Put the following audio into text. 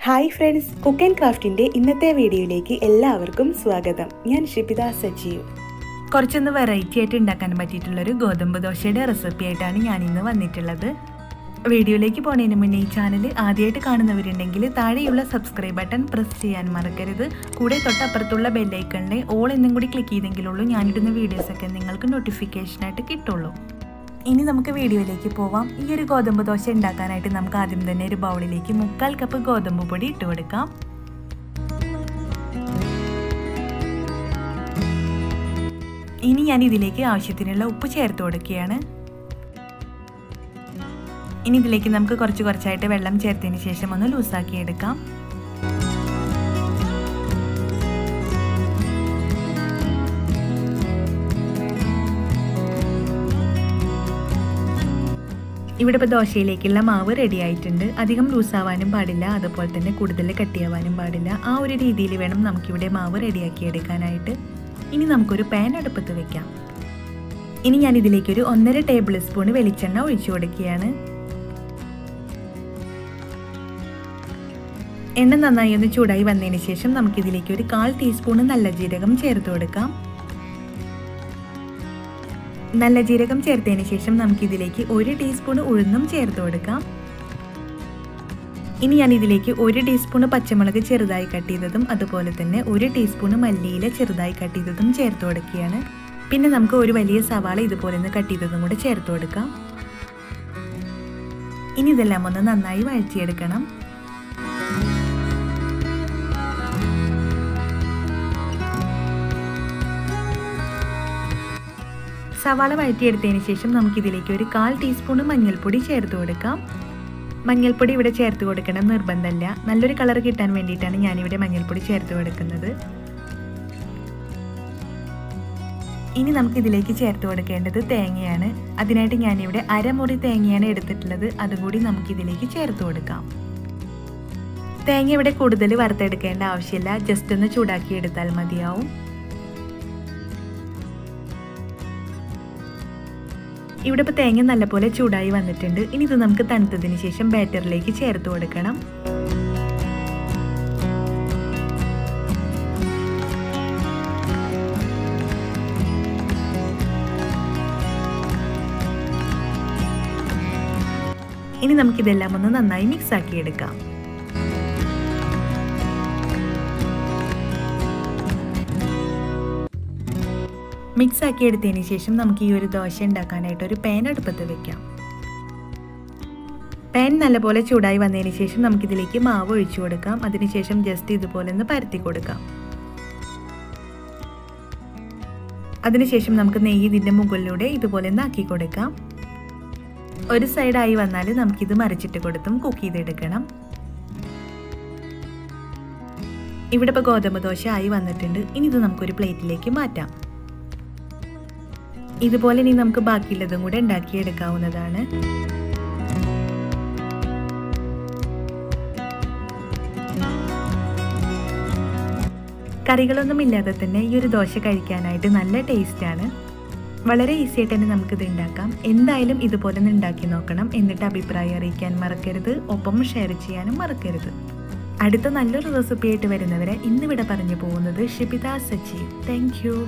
Hi friends, cook and ക്രാഫ്റ്റിൻ്റെ ഇന്നത്തെ വീഡിയോയിലേക്ക് എല്ലാവർക്കും സ്വാഗതം. ഞാൻ ഷിപിത സജീവ്. കുറച്ചൊന്ന് വെറൈറ്റി ആയിട്ട് ഉണ്ടാക്കാൻ പറ്റിയിട്ടുള്ളൊരു ഗോതമ്പ് ദോശയുടെ റെസിപ്പി ആയിട്ടാണ് ഞാനിന്ന് വന്നിട്ടുള്ളത്. വീഡിയോയിലേക്ക് പോകുന്നതിന് മുന്നേ ഈ ചാനൽ ആദ്യമായിട്ട് കാണുന്നവരുണ്ടെങ്കിൽ താഴെയുള്ള സബ്സ്ക്രൈബ് ബട്ടൺ പ്രസ് ചെയ്യാൻ മറക്കരുത്. കൂടെ തൊട്ടപ്പുറത്തുള്ള ബെല്ലൈക്കണിലെ ഓൾ എന്നും കൂടി ക്ലിക്ക് ചെയ്തെങ്കിലുള്ളൂ ഞാനിടുന്ന വീഡിയോസൊക്കെ നിങ്ങൾക്ക് നോട്ടിഫിക്കേഷനായിട്ട് കിട്ടുള്ളൂ. ഇനി നമുക്ക് വീഡിയോയിലേക്ക് പോവാം. ഈ ഒരു ഗോതമ്പ് ദോശ ഉണ്ടാക്കാനായിട്ട് നമുക്ക് ആദ്യം തന്നെ ഒരു ബൗളിലേക്ക് 1/4 കപ്പ് ഗോതമ്പ് പൊടി ഇട്ട് കൊടുക്കാം. ഇനി ഞാൻ ഇതിലേക്ക് ആവശ്യത്തിനുള്ള ഉപ്പ് ചേർത്ത് കൊടുക്കുകയാണ്. ഇനി ഇതിലേക്ക് നമുക്ക് കുറച്ചായിട്ട് വെള്ളം ചേർത്തതിന് ശേഷം ഒന്ന് ലൂസാക്കി എടുക്കാം. ഇവിടെ ഇപ്പോൾ ദോശയിലേക്കുള്ള മാവ് റെഡി ആയിട്ടുണ്ട്. അധികം ലൂസാവാനും പാടില്ല, അതുപോലെ തന്നെ കൂടുതൽ കട്ടിയാവാനും പാടില്ല. ആ ഒരു രീതിയിൽ വേണം നമുക്കിവിടെ മാവ് റെഡിയാക്കി എടുക്കാനായിട്ട്. ഇനി നമുക്കൊരു പാൻ അടുപ്പത്ത് വെക്കാം. ഇനി ഞാൻ ഇതിലേക്കൊരു 1.5 ടേബിൾ സ്പൂൺ വെളിച്ചെണ്ണ ഒഴിച്ചു കൊടുക്കുകയാണ്. എണ്ണ നന്നായി ഒന്ന് ചൂടായി വന്നതിന് ശേഷം നമുക്കിതിലേക്ക് ഒരു 1/4 ടീസ്പൂൺ നല്ല ജീരകം ചേർത്ത് കൊടുക്കാം. നല്ല ജീരകം ചേർത്തതിന് ശേഷം നമുക്കിതിലേക്ക് 1 ടീസ്പൂൺ ഉഴുന്നും ചേർത്ത് കൊടുക്കാം. ഇനി ഞാൻ ഇതിലേക്ക് 1 ടീസ്പൂൺ പച്ചമുളക് ചെറുതായി കട്ട് ചെയ്തതും അതുപോലെ തന്നെ 1 ടീസ്പൂൺ മല്ലിയില ചെറുതായി കട്ട് ചെയ്തതും ചേർത്ത് കൊടുക്കുകയാണ്. പിന്നെ നമുക്ക് ഒരു വലിയ സവാള ഇതുപോലെ ഒന്ന് കട്ട് ചെയ്തതും കൂടെ ചേർത്ത് കൊടുക്കാം. ഇനി ഇതെല്ലാം ഒന്ന് നന്നായി വഴറ്റിയെടുക്കണം. സവാള വഴറ്റിയെടുത്തതിന് ശേഷം നമുക്കിതിലേക്ക് ഒരു 1/4 ടീസ്പൂൺ മഞ്ഞൾപ്പൊടി ചേർത്ത് കൊടുക്കാം. മഞ്ഞൾപ്പൊടി ഇവിടെ ചേർത്ത് കൊടുക്കണം നിർബന്ധമില്ല. നല്ലൊരു കളർ കിട്ടാൻ വേണ്ടിയിട്ടാണ് ഞാനിവിടെ മഞ്ഞൾപ്പൊടി ചേർത്ത് കൊടുക്കുന്നത്. ഇനി നമുക്കിതിലേക്ക് ചേർത്ത് കൊടുക്കേണ്ടത് തേങ്ങയാണ്. അതിനായിട്ട് ഞാനിവിടെ അരമുറി തേങ്ങയാണ് എടുത്തിട്ടുള്ളത്. അതുകൂടി നമുക്കിതിലേക്ക് ചേർത്ത് കൊടുക്കാം. തേങ്ങ ഇവിടെ കൂടുതൽ വറുത്തെടുക്കേണ്ട ആവശ്യമില്ല, ജസ്റ്റ് ഒന്ന് ചൂടാക്കി എടുത്താൽ മതിയാവും. ഇവിടെ ഇപ്പോൾ തേങ്ങ നല്ലപോലെ ചൂടായി വന്നിട്ടുണ്ട്. ഇനി ഇത് നമുക്ക് തണുത്തതിന് ശേഷം ബാറ്ററിലേക്ക് ചേർത്ത് കൊടുക്കണം. ഇനി നമുക്കിതെല്ലാം ഒന്ന് നന്നായി മിക്സ് ആക്കി എടുക്കാം. മിക്സ് ആക്കി എടുത്തതിന് ശേഷം നമുക്ക് ഈ ഒരു ദോശ ഉണ്ടാക്കാനായിട്ട് ഒരു പാൻ അടുപ്പത്ത് വെക്കാം. പാൻ നല്ലപോലെ ചൂടായി വന്നതിന് ശേഷം നമുക്കിതിലേക്ക് മാവ് ഒഴിച്ചു കൊടുക്കാം. അതിനുശേഷം ജസ്റ്റ് ഇതുപോലെ ഒന്ന് പരത്തി കൊടുക്കാം. അതിനുശേഷം നമുക്ക് നെയ്യ് ഇതിൻ്റെ മുകളിലൂടെ ഇതുപോലെ ഒന്ന് ആക്കി കൊടുക്കാം. ഒരു സൈഡായി വന്നാൽ നമുക്കിത് മറിച്ചിട്ട് കൊടുത്തും കുക്ക് ചെയ്തെടുക്കണം. ഇവിടെ ഇപ്പോൾ ഗോതമ്പ് ദോശ ആയി വന്നിട്ടുണ്ട്. ഇനി ഇത് നമുക്കൊരു പ്ലേറ്റിലേക്ക് മാറ്റാം. ഇതുപോലെ ഇനി നമുക്ക് ബാക്കിയുള്ളതും കൂടെ ഉണ്ടാക്കിയെടുക്കാവുന്നതാണ്. കറികളൊന്നും ഇല്ലാതെ തന്നെ ഈ ഒരു ദോശ കഴിക്കാനായിട്ട് നല്ല ടേസ്റ്റാണ്. വളരെ ഈസി ആയിട്ട് തന്നെ നമുക്കിത് ഉണ്ടാക്കാം. എന്തായാലും ഇതുപോലെ ഒന്ന് ഉണ്ടാക്കി നോക്കണം. എന്നിട്ട് അഭിപ്രായം അറിയിക്കാൻ മറക്കരുത്. ഒപ്പം ഷെയർ ചെയ്യാനും മറക്കരുത്. അടുത്ത നല്ലൊരു റെസിപ്പി ആയിട്ട് വരുന്നവരെ ഇന്നിവിടെ പറഞ്ഞു പോകുന്നത് ഷിപിത സജീവ്. Thank you.